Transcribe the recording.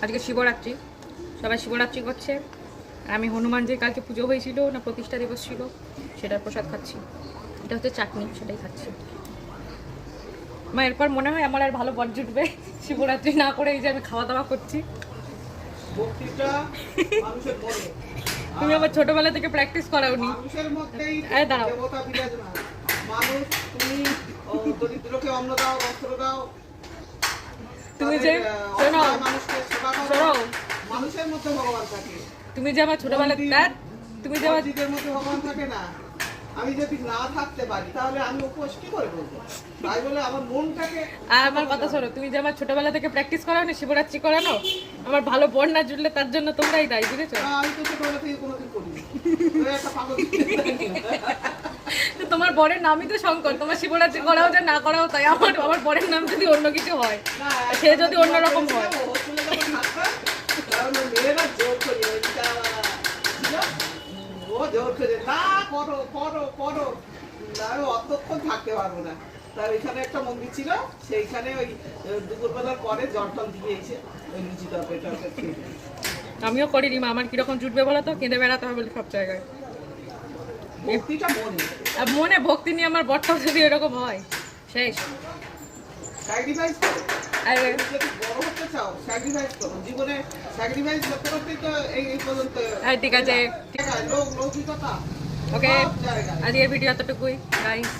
আজকে শিবরাত্রি, সবাই শিবরাত্রি করছে। আমি হনুমানজির কালকে পুজো হয়েছিল না প্রতিষ্ঠা দিবস ছিল, সেটার প্রসাদ খাচ্ছি। এটা হচ্ছে চাটনি, সেটাই খাচ্ছি। মা এরপর মনে হয় আমার আর ভালো বর জুটবে শিবরাত্রি না করে, এই যে আমি খাওয়া দাওয়া করছি। তুমি আমার ছোটবেলা থেকে প্র্যাকটিস করাওনি। দাঁড়াও, তুমি যে তুমি যে আমার ছোটবেলা, তুমি যে আমার ভগবান থাকে না, আমি যদি না থাকতে পারি তাহলে আমি উপোস কি করে বলবো? তাই বলে আমার মনটাকে আমার কথা শোনো, তুমি যে আমার ছোটবেলা থেকে প্র্যাকটিস করাওনি শিবরাত্রি করানো, আমার ভালো বর না জুটলে তার জন্য তোমরাই দায়ী, বুঝেছো? আমি তো ছোটবেলা থেকে কোনোদিন করিনি। একটা পাগল তোমার বরের নামই তো শঙ্কর, তোমার শিবরাত্রি করাও যে না করাও তাই। আমার বরের নাম যদি অন্য কিছু হয়, সে যদি অন্যরকম হয়, মেয়েরা জোর করি ও জোর করে না করো করো করো, আমি অতক্ষণ থাকতে পারবো না। তার এখানে একটা মন্দির ছিল, সেইখানে ওই দুপুরবেলার পরে জল টল দিয়ে এসে ওই লুচি তরকারিটা খেয়ে। আমিও করিনি মা, আমার কিরকম জুটবে বলো তো, কেঁদে বেড়াতে হবে সব জায়গায়। ভক্তিটা মনে, মনে ভক্তি নিয়ে আমার বরটাও যদি এরকম হয়, শেষ। স্যাক্রিফাইস করো, আরে যদি বড় হতে চাও স্যাক্রিফাইস করো। জীবনে স্যাক্রিফাইস করতে করতেই তো এই পর্যন্ত। ঠিক আছে, লৌকিকতা ওকে, সব জায়গায়। আজকের ভিডিও এতটুকুই গাইস।